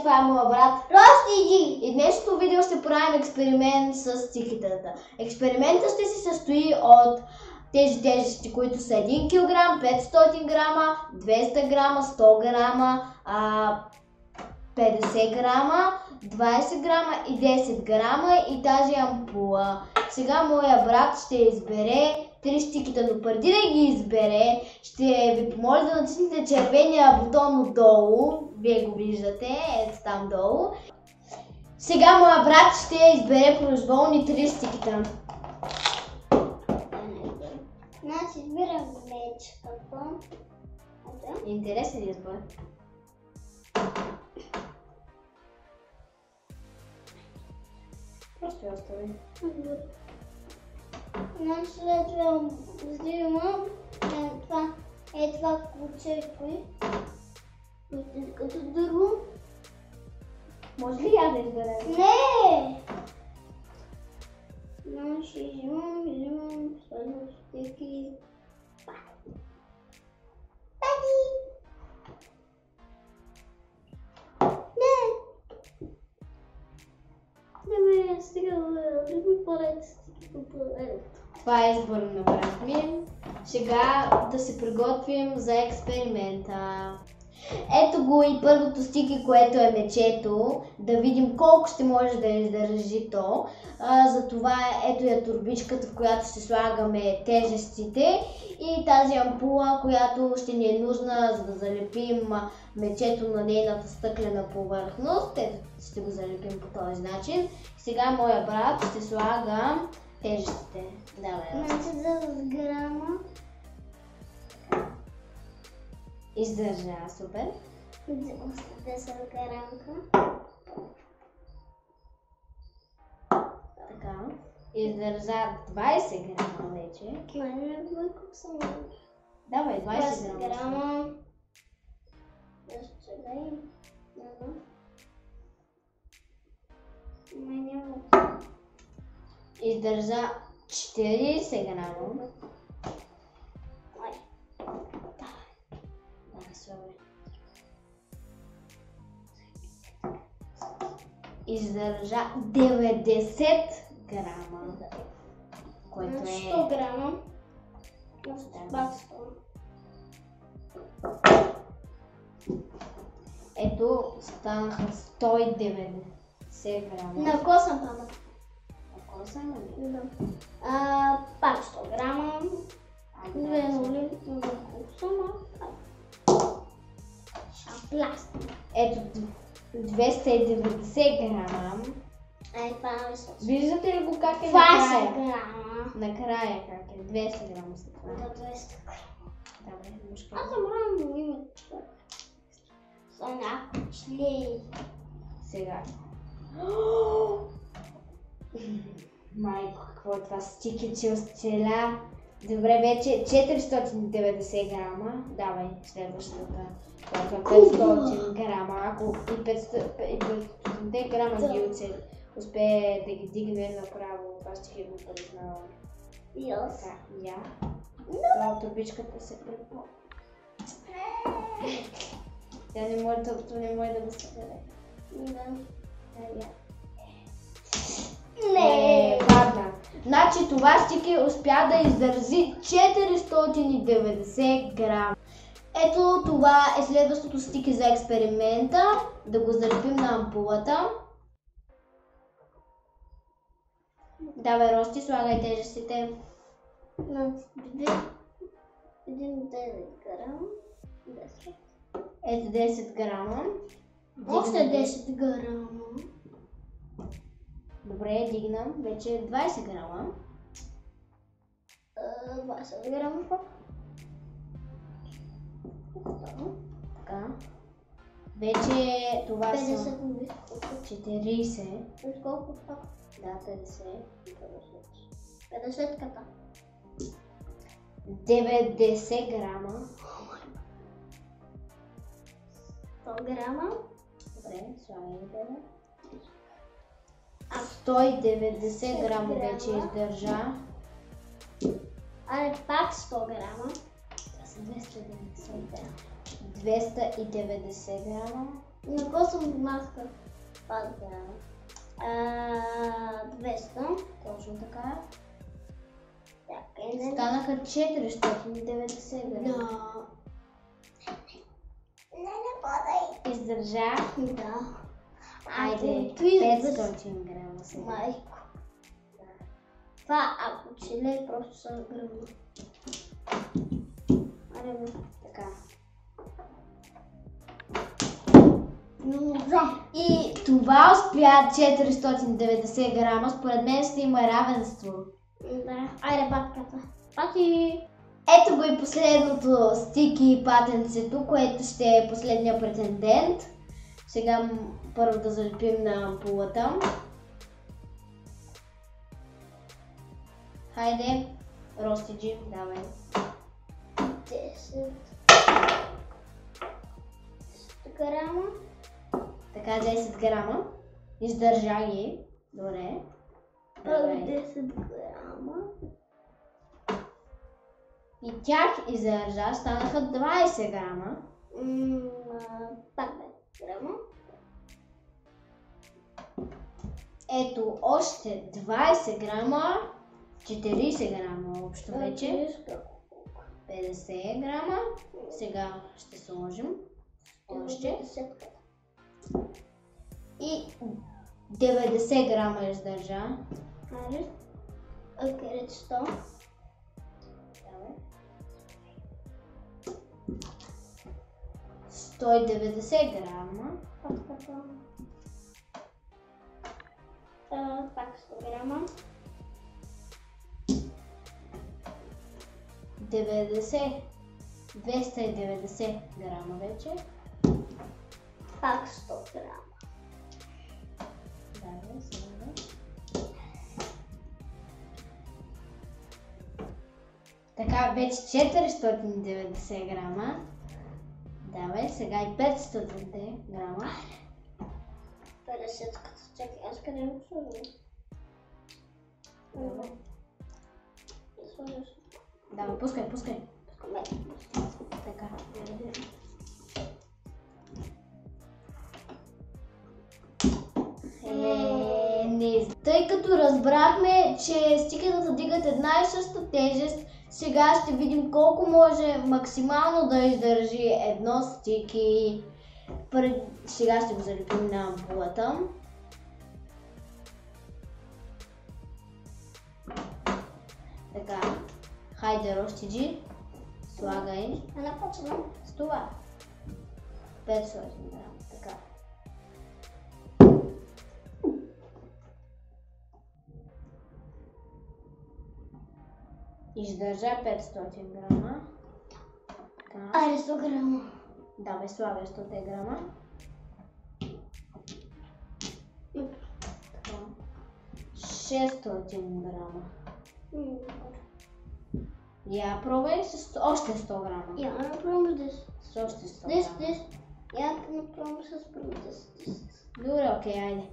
това е моя брат Рости. и днешното видео ще правим експеримент с стикитата. Експериментът ще се състои от тези тежести, които са 1 кг, 500 грама, 200 грама, 100 грама, 50 грама, 20 грама и 10 грама и тази ампула. Сега моя брат ще избере 3 стикита, но преди да ги избере, ще ви помоля да натиснете червения бутон отдолу. Вие го виждате, ето там долу. Сега моя брат ще избере произволни 3 стикита. Значи избирам мечката. Интересен избор. Просто я остави. Значи след това взимам това кучето като дърво. Може ли я да изберем? Не! Значи взимам следно стики. Пади! Не! Не ме стига да ми поред стики по поред. Това е избор на брат ми. Сега да се приготвим за експеримента. Ето го и първото стики, което е мечето. Да видим колко ще може да издържи то. Затова ето я турбичката, в която ще слагаме тежестите и тази ампула, която ще ни е нужна, за да залепим мечето на нейната стъклена повърхност. Ето ще го залепим по този начин. Сега моя брат ще слага тежестите. Давай. Значи 10 грама. Издържа, супер. 10 грамка. Така. Издържа 20 грама вече. Не колко съм. Давай, 20 20 грама. Ще дай. Няма. Издържа 40 грама. Издържа 90 грама, което е 100 грама. Ето станаха 190 грама. На коса пада. На коса, нали? Да. Пак 100 грама. 2 нули. Пластик. Ето 290 грама. Това е високо. Виждате ли го как е 20 накрая? грама. Накрая как е? 200 грама след това. Да, 200 грама. Давай, мушка. Аз забравям да има човек. Са някакво члей. Сега. Майко, какво е това? Стики, че оцеля. Добре, вече 490 грама. Давай, следващата. Това е 500 грама. Ако и 500 грама ги успее да ги дигне направо, това ще ги го признавам. И аз. Така, я. Това турбичката се препо. Тя не може да го събере. Да. Я. Не. Падна. Значи това стики успя да издържи 490 грама. Ето това е следващото стики за експеримента. Да го залепим на ампулата. Давай, Рости, слагай тежестите. Значи 9 грама. 10. Ето 10 грама. Още 10 грама. Добре, дигнам. Вече 20 грама. 20 грама пак. Така. Вече това са 50. 40. Колко пак? Да, 50. 50 ката. 90 грама. 100 грама. Добре, слагайте. 190 грама вече издържа. Аре, пак 100 грама. Това са 290 грама. 290 грама. На какво съм маска? Пада. 200. Точно така. Така, Станаха 490 грама. Не падай. Издържа. Да. Айде, Ако той 500 грама сега. Майко. Това ако че не просто са грама. Аре, Така. но да. И това успя 490 грама. Според мен ще има равенство. Да. Айде, патката. Пати. Ето го и последното стики патенцето, което ще е последния претендент. Сега първо да залепим на ампулата. Хайде, Ростиджи, давай. 10 грама. Така, 10 грама. Издържа ги. Добре. Давай. 10 грама. И тях издържа, станаха 20 грама. Пак 5 грама. Ето още 20 грама. 40 грама общо вече. 50 грама. Сега ще сложим още. И 90 грама издържа. Айде. Окей, 100. Давай. 190 грама. Пак 100 грама. 90. 290 грама вече. Пак 100 грама. Давай, сега. Така, вече 490 грама. Давай, сега и 500 грама. 50 като чакай, аз къде го сложим? Давай. Сложиш. Давай, пускай. Така. Не. Тъй като разбрахме, че стикерата дигат една и съща тежест, сега ще видим колко може максимално да издържи едно стики. Сега ще го залепим на ампулата. Така, хайде Ростиджи, слагай. Напочвам. С това 500 грама, така. Издържа 500 грама. Така. Айде 100 грама. Давай, слагай 100 грама. Така. 600 грама. Я пробвай с още 100 грама. Я направим 10. С още 100 10, грама. 10. Я направим с първо 10. Добре, окей, айде.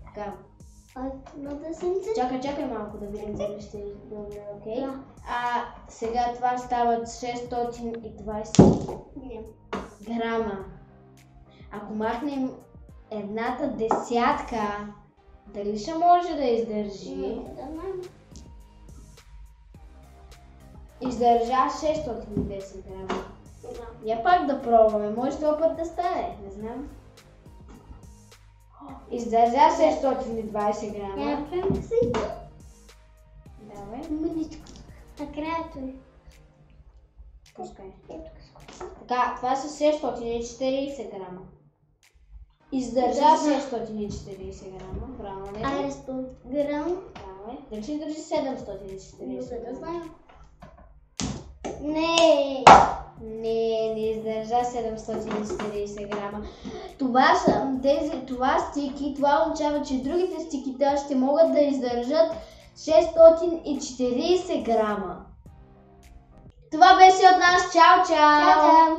Така. На 10. Чакай малко да видим дали ще е добре, окей? Да. Сега това стават 620 Не. грама. Ако махнем едната десятка, дали ще може да издържи? Да, знам. Издържа 610 грама. Да. Я пак да пробваме, може това път да стане, не знам. Издържа 620 Я грама. направим си. Давай, Мъничко. Накрая той. пускай. Ето. Така, това са 640 грама. Издържа 640 грама, правилно не? Айде 100 грама. Давай. Дали ще държи 740 За да грама? знам. Не. Не издържа 740 грама. Това стики, това означава, че другите стикита ще могат да издържат 640 грама. Това беше от нас. Чао, чао! Чао, чао.